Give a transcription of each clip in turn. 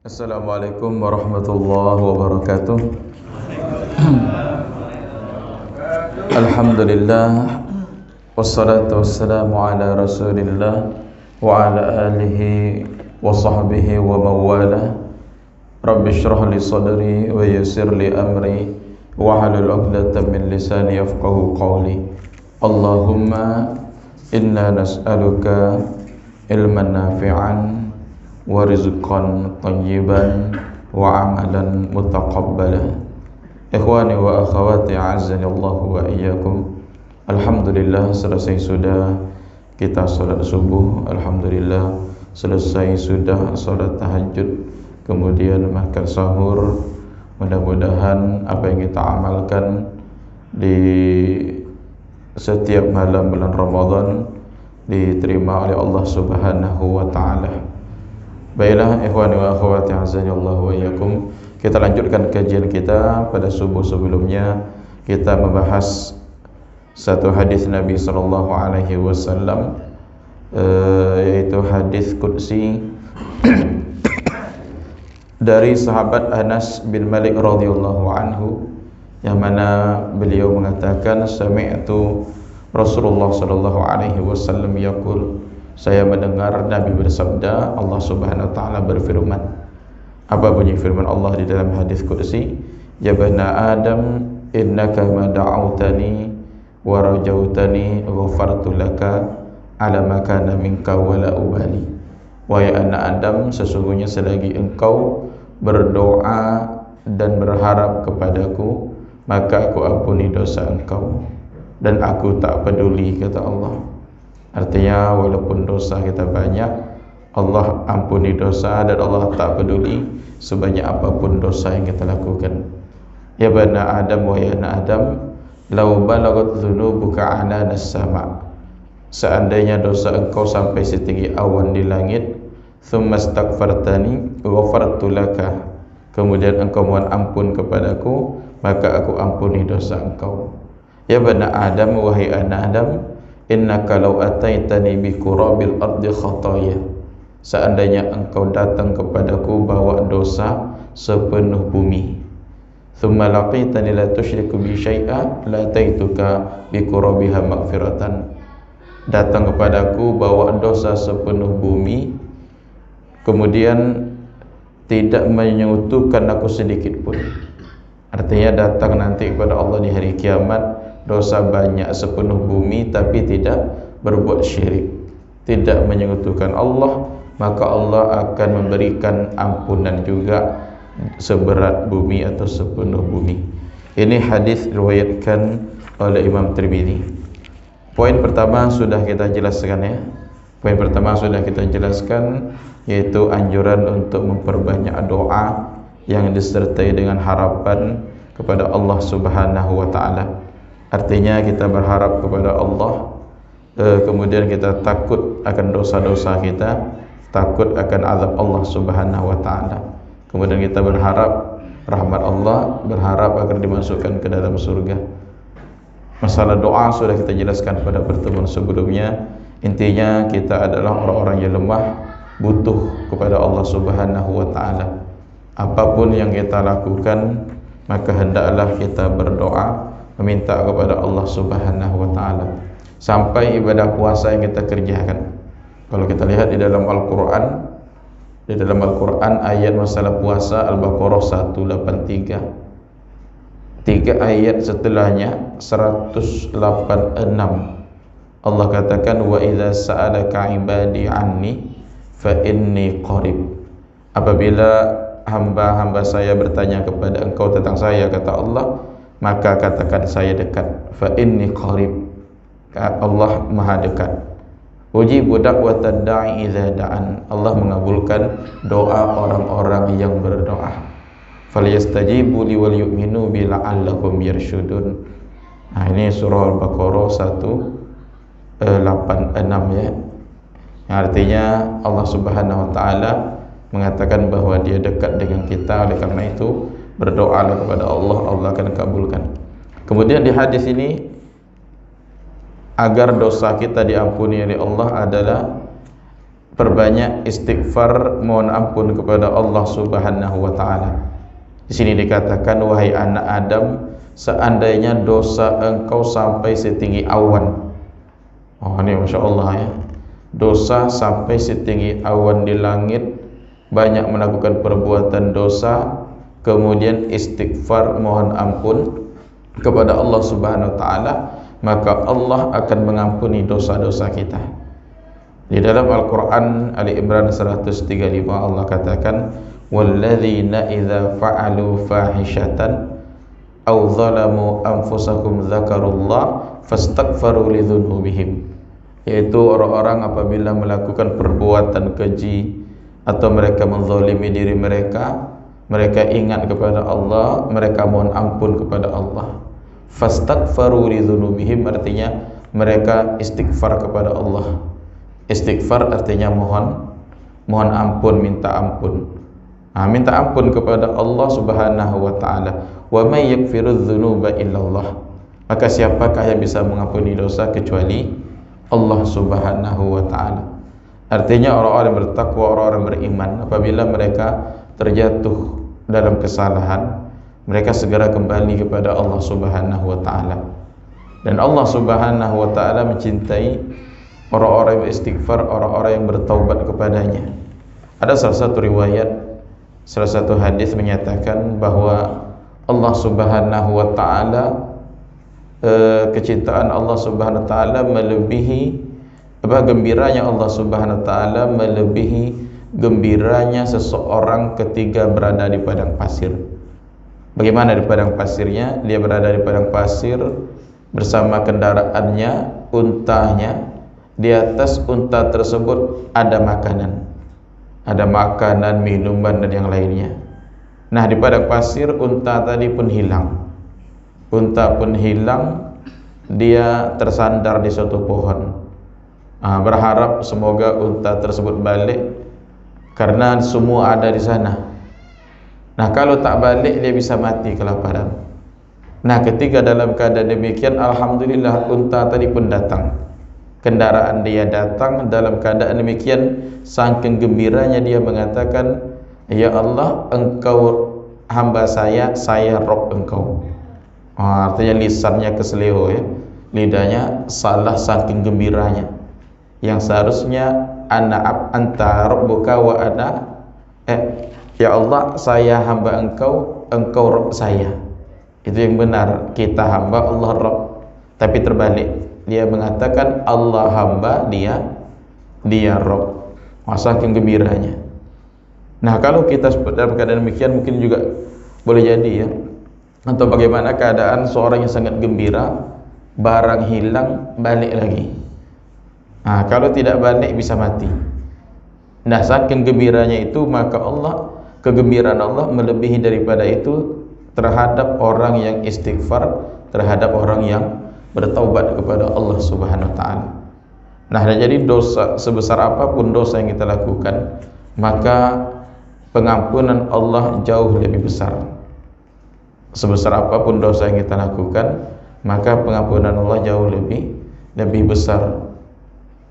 Assalamualaikum warahmatullahi wabarakatuh. Alhamdulillah, wassalatu wassalamu ala rasulillah wa ala alihi wa sahbihi wa mawala. Rabbi shrah li sadri wa yassir li amri wa halul 'uqdatam min lisani yafqahu qawli. Allahumma inna nas'aluka ilman nafi'an wa rizqan thayyiban wa amalan mutaqabbala. Ikhwani wa akhawati a'azzani Allah wa iyyakum. Alhamdulillah, selesai sudah kita salat subuh. Alhamdulillah, selesai sudah salat tahajud, kemudian makan sahur. Mudah-mudahan apa yang kita amalkan di setiap malam bulan Ramadan diterima oleh Allah Subhanahu wa taala. Baiklah ikhwani wa akhwati azani Allah wa iyyakum, kita lanjutkan kajian kita. Pada subuh sebelumnya kita membahas satu hadis Nabi sallallahu alaihi wasallam, yaitu hadis qudsi dari sahabat Anas bin Malik radhiyallahu anhu, yang mana beliau mengatakan sami'tu Rasulullah sallallahu alaihi wasallam yaqul, saya mendengar Nabi bersabda, Allah Subhanahu wa taala berfirman. Apa bunyi firman Allah di dalam hadis qudsi? Ya bana Adam, innaka ma da'awtani wa rajautani ghafartu laka ala ma kana minka wa la ubali. Wahai anak Adam, sesungguhnya selagi engkau berdoa dan berharap kepadaku, maka aku ampuni dosa engkau dan aku tak peduli, kata Allah. Artinya walaupun dosa kita banyak, Allah ampuni dosa dan Allah tak peduli sebanyak apapun dosa yang kita lakukan. Ya bana Adam, wa ya anak Adam, law balagat dzunubuka ananas sama', seandainya dosa engkau sampai setinggi awan di langit, thumma astaghfartani ghafartu laka, kemudian engkau mohon ampun kepadaku, maka aku ampuni dosa engkau. Ya bana Adam, wahai anak Adam, innaka law ataitani bi qurabil ardi khataya, seandainya engkau datang kepadaku bawa dosa sepenuh bumi, thumma laqitani la tusyriku bi syai'a la taituka bi qurabiha maghfiratan, datang kepadaku bawa dosa sepenuh bumi, kemudian tidak menyekutukan aku sedikit pun. Artinya datang nanti kepada Allah di hari kiamat, dosa banyak sepenuh bumi tapi tidak berbuat syirik, tidak menyekutukan Allah, maka Allah akan memberikan ampunan juga seberat bumi atau sepenuh bumi. Ini hadis riwayatkan oleh Imam Tirmidzi. Poin pertama sudah kita jelaskan ya. Poin pertama sudah kita jelaskan, yaitu anjuran untuk memperbanyak doa yang disertai dengan harapan kepada Allah Subhanahu wa taala. Artinya kita berharap kepada Allah, kemudian kita takut akan dosa-dosa kita, takut akan azab Allah Subhanahu wa taala. Kemudian kita berharap rahmat Allah, berharap agar dimasukkan ke dalam surga. Masalah doa sudah kita jelaskan pada pertemuan sebelumnya. Intinya kita adalah orang-orang yang lemah, butuh kepada Allah Subhanahu wa taala. Apapun yang kita lakukan, maka hendaklah kita berdoa, meminta kepada Allah Subhanahu wa taala. Sampai ibadah puasa yang kita kerjakan, kalau kita lihat di dalam Al-Qur'an, ayat masalah puasa Al-Baqarah 183, 3 ayat setelahnya 186, Allah katakan wa idza sa'alaka ibadi anni fa inni qarib. Apabila hamba-hamba saya bertanya kepada engkau tentang saya, kata Allah, maka katakan saya dekat. Fa inni qarib, Allah maha dekat. Ujibu da'watad da'i idza da'an, Allah mengabulkan doa orang-orang yang berdoa. Falyastajibu li wal yu'minu bi la'allahum yarshudun. Nah, ini surah Al-Baqarah 186 ya. Yang artinya Allah Subhanahu wa taala mengatakan bahwa dia dekat dengan kita. Oleh karena itu berdoalah kepada Allah, Allah akan kabulkan. Kemudian di hadis ini, agar dosa kita diampuni oleh Allah adalah perbanyak istighfar mohon ampun kepada Allah Subhanahu wa taala. Di sini dikatakan, wahai anak Adam, seandainya dosa engkau sampai setinggi awan. Oh, ini Masya Allah ya. Dosa sampai setinggi awan di langit, banyak melakukan perbuatan dosa, kemudian istighfar mohon ampun kepada Allah Subhanahu wa taala, maka Allah akan mengampuni dosa-dosa kita. Di dalam Al-Quran Ali Imran 135 Allah katakan, walladzina idza fa'alu fahishatan aw zalamu anfusahum dzakarullah fastaghfaru lidzunubihim, yaitu orang-orang apabila melakukan perbuatan keji atau mereka menzalimi diri mereka, mereka ingat kepada Allah, mereka mohon ampun kepada Allah. Fastaghfaru lidzunubihim artinya mereka istighfar kepada Allah. Istighfar artinya mohon ampun, minta ampun. Minta ampun kepada Allah Subhanahu wa taala. Wa may yaghfirudz dzunuba illallah. Maka siapakah yang bisa mengampuni dosa kecuali Allah Subhanahu wa taala. Artinya orang-orang yang bertakwa, orang-orang beriman, apabila mereka terjatuh dalam kesalahan, mereka segera kembali kepada Allah Subhanahu wa taala. Dan Allah Subhanahu wa taala mencintai orang-orang yang beristighfar, orang-orang yang bertaubat kepadanya. Ada salah satu riwayat, salah satu hadis menyatakan bahwa Allah Subhanahu wa taala, kecintaan Allah Subhanahu wa taala melebihi gembiranya Allah Subhanahu wa taala melebihi gembiranya seseorang ketika berada di padang pasir. Bagaimana di padang pasirnya? Dia berada di padang pasir bersama kendaraannya, untanya. Di atas unta tersebut ada makanan, minuman dan yang lainnya. Nah, di padang pasir unta tadi pun hilang. Unta pun hilang, dia tersandar di suatu pohon. Berharap semoga unta tersebut balik karena semua ada di sana. Nah, kalau tak balik dia bisa mati kelaparan. Nah, ketika dalam keadaan demikian, alhamdulillah unta tadi pun datang. Kendaraan dia datang dalam keadaan demikian, saking gembiranya dia mengatakan, ya Allah, engkau hamba saya Rob engkau. Artinya lisannya keseleo ya, lidahnya salah saking gembiranya. Yang seharusnya anta rabbuka wa ana ya Allah, saya hamba engkau, engkau Rob saya. Itu yang benar, kita hamba, Allah Rob. Tapi terbalik, dia mengatakan Allah hamba, dia Rob. Saking gembiranya. Nah, kalau kita dalam keadaan demikian mungkin juga boleh jadi ya, atau bagaimana keadaan seorang yang sangat gembira, barang hilang, balik lagi. Kalau tidak balik bisa mati. Nah, saking gembiranya itu, maka kegembiraan Allah melebihi daripada itu terhadap orang yang istighfar, terhadap orang yang bertaubat kepada Allah Subhanahu wa taala. Nah, jadi dosa sebesar apapun dosa yang kita lakukan, maka pengampunan Allah jauh lebih besar. Sebesar apapun dosa yang kita lakukan, maka pengampunan Allah jauh lebih besar.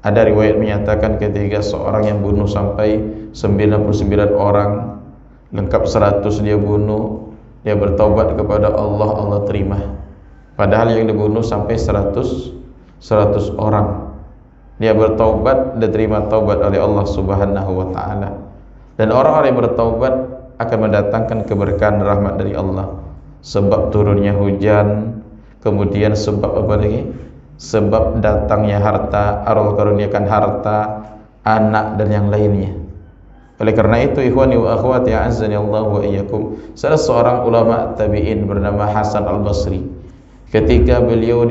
Ada riwayat menyatakan ketika seorang yang bunuh sampai 99 orang, lengkap 100 dia bunuh, dia bertaubat kepada Allah, Allah terima. Padahal yang dibunuh sampai 100 orang. Dia bertaubat, diterima taubat oleh Allah Subhanahu wa taala. Dan orang-orang yang bertaubat akan mendatangkan keberkahan rahmat dari Allah. Sebab turunnya hujan, kemudian sebab apa lagi? Sebab datangnya harta, Allah karuniakan harta, anak dan yang lainnya. Oleh karena itu, ikhwani wa akhwati a'azzani Allah wa iyyakum, salah seorang ulama tabi'in bernama Hasan Al-Basri, ketika beliau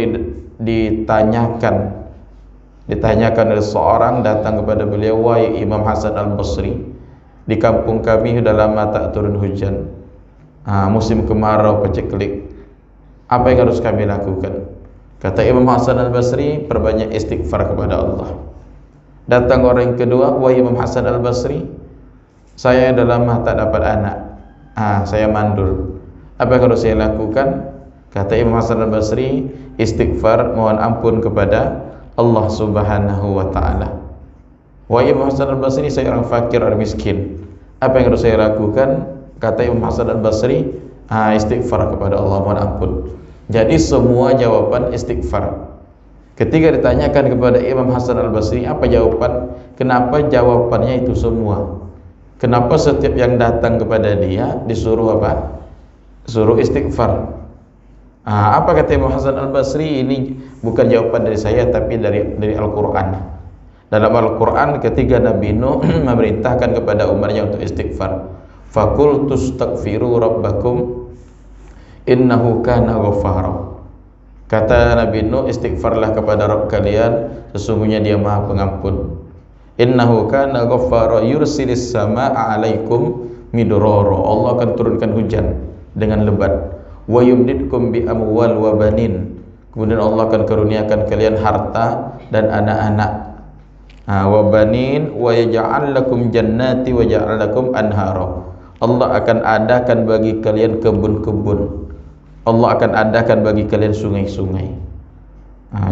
ditanyakan oleh seorang datang kepada beliau, wahai Imam Hasan Al-Basri, di kampung kami sudah lama tak turun hujan, musim kemarau paceklik, apa yang harus kami lakukan? Kata Imam Hasan Al-Basri, perbanyak istighfar kepada Allah. Datang orang yang kedua, wahai Imam Hasan Al-Basri, saya sudah lama tak dapat anak, saya mandul, apa yang harus saya lakukan? Kata Imam Hasan Al-Basri, istighfar, mohon ampun kepada Allah Subhanahu wa taala. Wahai Imam Hasan al-Basri, saya orang fakir, orang miskin. Apa yang harus saya lakukan? Kata Imam Hasan al-Basri, istighfar kepada Allah, mohon ampun. Jadi semua jawaban istighfar. Ketika ditanyakan kepada Imam Hasan al-Basri, apa jawaban? Kenapa jawabannya itu semua? Kenapa setiap yang datang kepada dia disuruh apa? Suruh istighfar. Apa kata Imam Hasan al-Basri? Ini bukan jawaban dari saya, tapi dari Al-Quran. Dalam Al-Quran ketika Nabi Nuh memerintahkan kepada umatnya untuk istighfar, faqultu astaghfiru rabbakum innahu kana ghaffara. Kata Nabi Nuh, istighfarlah kepada Rabb kalian, sesungguhnya dia Maha Pengampun. Innahu kana ghaffara yursilis samaa'a 'alaikum midrara. Allah akan turunkan hujan dengan lebat. Wa yumdidkum bi amwal wa banin. Kemudian Allah akan karuniakan kalian harta dan anak-anak. Wa banin wa yaj'al lakum jannati wa yaj'al lakum anhara. Allah akan adakan bagi kalian kebun-kebun. Allah akan adakan bagi kalian sungai-sungai.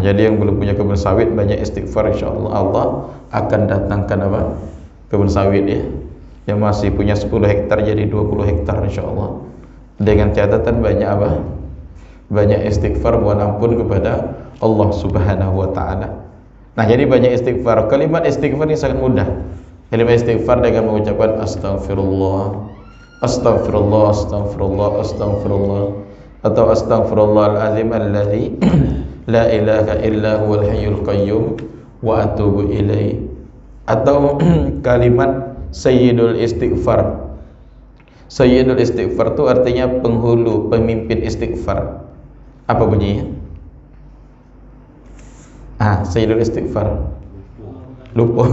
Jadi yang belum punya kebun sawit, banyak istighfar, insyaallah Allah akan datangkan apa? Kebun sawit ya. Yang masih punya 10 hektar jadi 20 hektar insyaallah. Dengan catatan banyak apa? Banyak istighfar, mohon ampun kepada Allah Subhanahu wa taala. Nah, jadi banyak istighfar. Kalimat istighfar ini sangat mudah. Kalimat istighfar dengan mengucapkan astaghfirullah, astaghfirullah, astaghfirullah, astaghfirullah, atau astaghfirullahalazim alladzi la ilaha illa huwal hayyul qayyum wa atubu ilaih. Atau kalimat sayyidul istighfar. Sayyidul istighfar itu artinya penghulu, pemimpin istighfar. Apa bunyinya? Sayyidul istighfar. Lupa.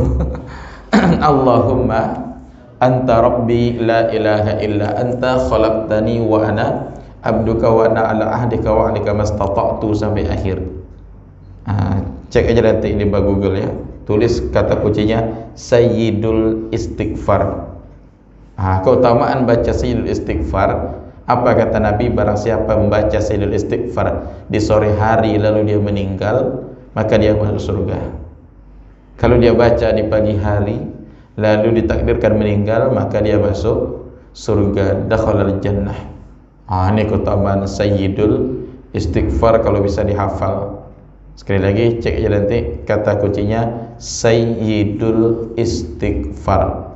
Allahumma anta rabbi la ilaha illa anta khalaqtani wa ana abduka wa ana ala ahdika wa ahdika mastata'tu sampai akhir. Cek aja nanti di Google ya. Tulis kata kuncinya sayyidul istighfar. Keutamaan baca sayyidul istighfar. Apa kata Nabi? Barang siapa membaca sayyidul istighfar di sore hari lalu dia meninggal, maka dia masuk surga. Kalau dia baca di pagi hari lalu ditakdirkan meninggal, maka dia masuk surga, dakhalal jannah. Ini keutamaan sayyidul istighfar kalau bisa dihafal. Sekali lagi cek aja nanti kata kuncinya sayyidul istighfar.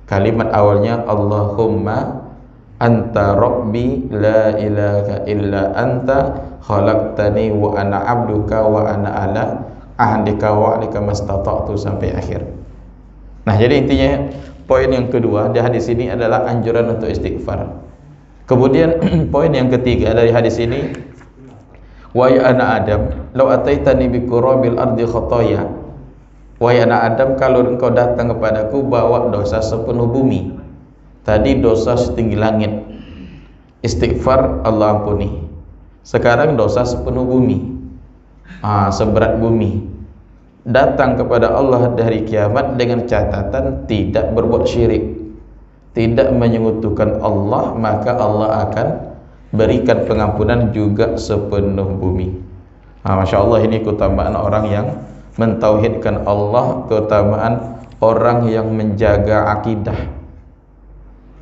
Kalimat awalnya Allahumma anta rabbi la ilaha illa anta khalaqtani wa ana abduka wa ana ala ahdika wa ahdika mastata'tu sampai akhir. Nah, jadi intinya poin yang kedua di hadis ini adalah anjuran untuk istighfar. Kemudian poin yang ketiga dari hadis ini, wahai anak Adam, law ataitani bi qurabil ardi khataya. Wahai anak Adam, kalau engkau datang kepadaku bawa dosa sepenuh bumi. Tadi dosa setinggi langit. Istighfar Allah ampuni. Sekarang dosa sepenuh bumi. Seberat bumi. Datang kepada Allah dari kiamat dengan catatan tidak berbuat syirik, tidak menyekutukan Allah, maka Allah akan berikan pengampunan juga sepenuh bumi. Masya Allah, ini keutamaan orang yang mentauhidkan Allah, keutamaan orang yang menjaga akidah.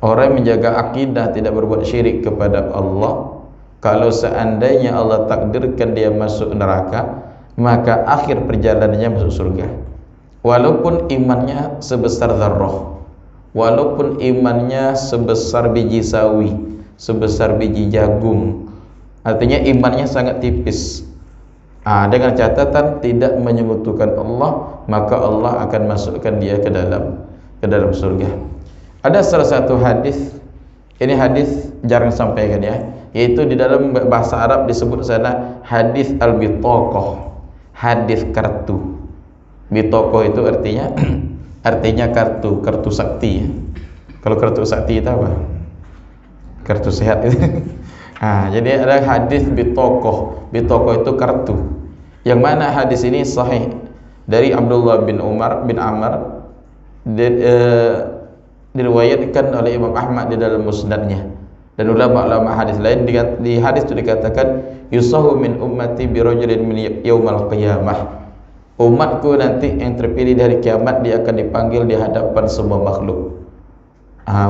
Orang yang menjaga akidah, tidak berbuat syirik kepada Allah, kalau seandainya Allah takdirkan dia masuk neraka, maka akhir perjalanannya masuk surga. Walaupun imannya sebesar zarrah, walaupun imannya sebesar biji sawi, sebesar biji jagung, artinya imannya sangat tipis. Dengan catatan tidak menyekutukan Allah, maka Allah akan masukkan dia ke dalam surga. Ada salah satu hadis, ini hadis jarang sampaikan ya, yaitu di dalam bahasa Arab disebut sana hadis al-bitaqah, hadis kartu. Bitaqah itu artinya kartu sakti ya. Kalau kartu sakti itu apa? Kartu sehat itu. Jadi ada hadis bitaqah. Bitaqah itu kartu. Yang mana hadis ini sahih dari Abdullah bin Umar bin Amr, diriwayatkan oleh Imam Ahmad di dalam musnadnya, dan ulama-ulama hadis lain. Di hadis itu dikatakan yusahu min ummati bi rajulin min yaumal qiyamah. Umatku nanti yang terpilih dari kiamat, dia akan dipanggil di hadapan semua makhluk.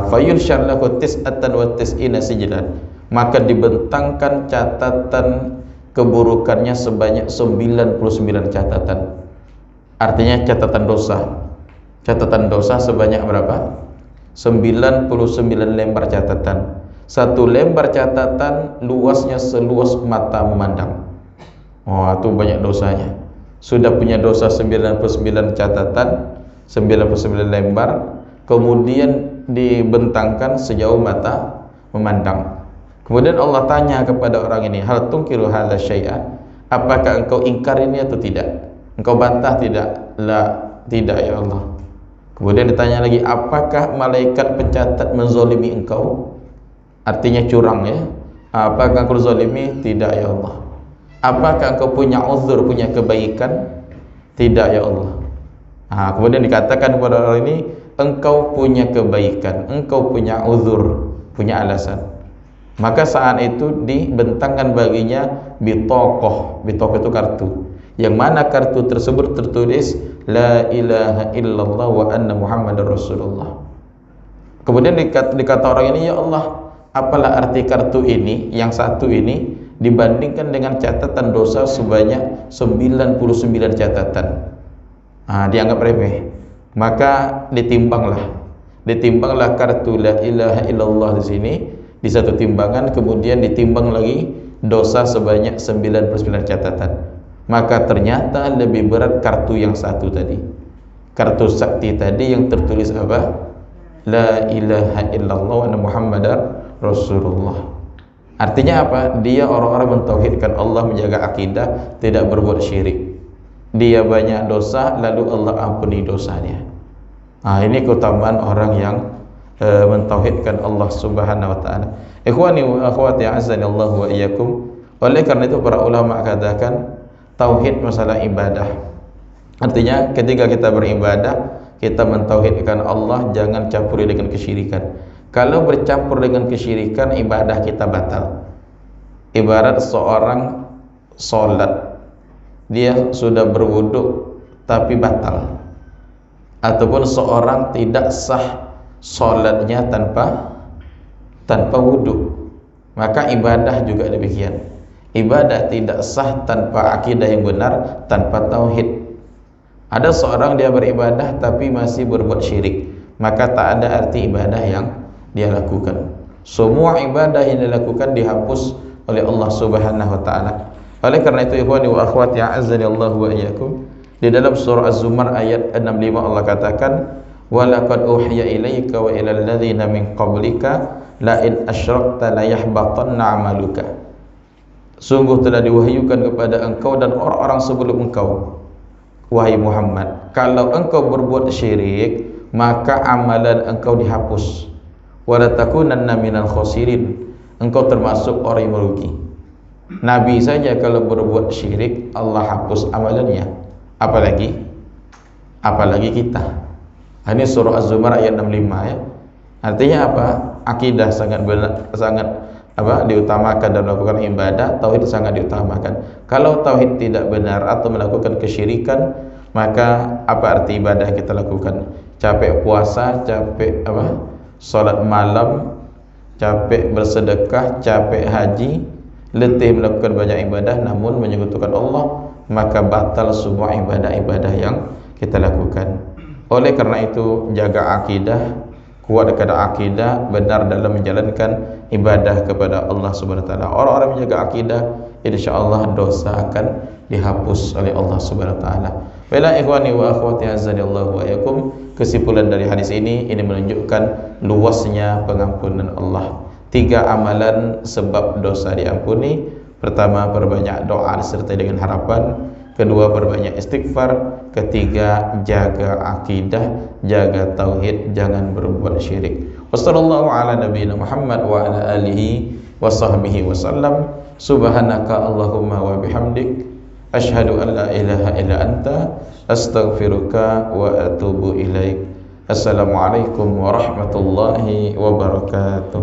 Fayunshar lahu tis'atan wa tis'ina sijlan, maka dibentangkan catatan keburukannya sebanyak 99 catatan. Artinya catatan dosa. Catatan dosa sebanyak berapa? 99 lembar catatan. Satu lembar catatan luasnya seluas mata memandang. Oh, itu banyak dosanya. Sudah punya dosa 99 catatan, 99 lembar, kemudian dibentangkan sejauh mata memandang. Kemudian Allah tanya kepada orang ini, hal tungkiru hadza syai'a, apakah engkau ingkar ini atau tidak? Engkau bantah tidak? La, tidak ya Allah. Kemudian ditanya lagi, apakah malaikat pencatat menzolimi engkau? Artinya curang ya. Apakah engkau zalimi? Tidak ya Allah. Apakah engkau punya uzur, punya kebaikan? Tidak ya Allah. Kemudian dikatakan kepada orang ini, engkau punya kebaikan, engkau punya uzur, punya alasan. Maka saat itu dibentangkan baginya bitokoh. Bitokoh itu kartu, yang mana kartu tersebut tertulis la ilaha illallah wa anna muhammadar rasulullah. Kemudian dikata orang ini, ya Allah, apalah arti kartu ini, yang satu ini dibandingkan dengan catatan dosa sebanyak 99 catatan. Dianggap remeh. Maka ditimbanglah kartu la ilaha illallah di sini di satu timbangan, kemudian ditimbang lagi dosa sebanyak 99 catatan. Maka ternyata lebih berat kartu yang satu tadi, kartu sakti tadi yang tertulis apa? La ilaha illallah wa muhammadar rasulullah. Artinya apa? Dia orang-orang mentauhidkan Allah, menjaga akidah, tidak berbuat syirik. Dia banyak dosa, lalu Allah ampuni dosanya. Ini keutamaan orang yang mentauhidkan Allah Subhanahu wa taala. Ikhwani wa akhwati azani Allah wa iyyakum. Oleh karena itu para ulama katakan tauhid masalah ibadah. Artinya ketika kita beribadah, kita mentauhidkan Allah, jangan campuri dengan kesyirikan. Kalau bercampur dengan kesyirikan, ibadah kita batal. Ibarat seorang sholat, dia sudah berwudu tapi batal. Ataupun seorang tidak sah sholatnya tanpa wudu, maka ibadah juga demikian. Ibadah tidak sah tanpa akidah yang benar, tanpa tauhid. Ada seorang dia beribadah tapi masih berbuat syirik, maka tak ada arti ibadah yang dia lakukan. Semua ibadah yang dilakukan dihapus oleh Allah Subhanahu wa taala. Oleh karena itu ikhwani wa akhwati a'azzani Allah wa iyyakum, di dalam surah Az-Zumar ayat 65 Allah katakan, wa laqad uhiya ilaika wa ilal ladzina min qablika la in asyrakta la yahbatanna 'amaluka. Sungguh telah diwahyukan kepada engkau dan orang-orang sebelum engkau, wahai Muhammad, kalau engkau berbuat syirik, maka amalan engkau dihapus. Wa la takunanna minal khasirin, engkau termasuk orang yang merugi. Nabi saja kalau berbuat syirik Allah hapus amalannya, apalagi kita. Ini surah Az-Zumar ayat 65 ya. Artinya apa? Akidah sangat benar, sangat diutamakan dan melakukan ibadah. Tauhid sangat diutamakan. Kalau tauhid tidak benar atau melakukan kesyirikan, maka apa arti ibadah yang kita lakukan? Capek puasa, capek salat malam, capek bersedekah, capek haji, letih melakukan banyak ibadah namun menyekutukan Allah, maka batal semua ibadah-ibadah yang kita lakukan. Oleh karena itu, jaga akidah, kuat kepada akidah, benar dalam menjalankan ibadah kepada Allah Subhanahu wa taala. Orang-orang menjaga akidah, insyaallah dosa akan dihapus oleh Allah Subhanahu wa taala. Baiklah ikhwani wa akhwati azanillahu wa iyyakum, kesimpulan dari hadis ini menunjukkan luasnya pengampunan Allah. 3 amalan sebab dosa diampuni. Pertama, perbanyak doa disertai dengan harapan. Kedua, perbanyak istighfar. Ketiga, jaga akidah, jaga tauhid, jangan berbuat syirik. Wassallallahu ala nabiyina Muhammad wa ala alihi wa sahbihi wasallam. Subhanaka Allahumma wa bihamdik, asyhadu an la ilaha illa anta, astaghfiruka wa atubu ilaik. Assalamualaikum warahmatullahi wabarakatuh.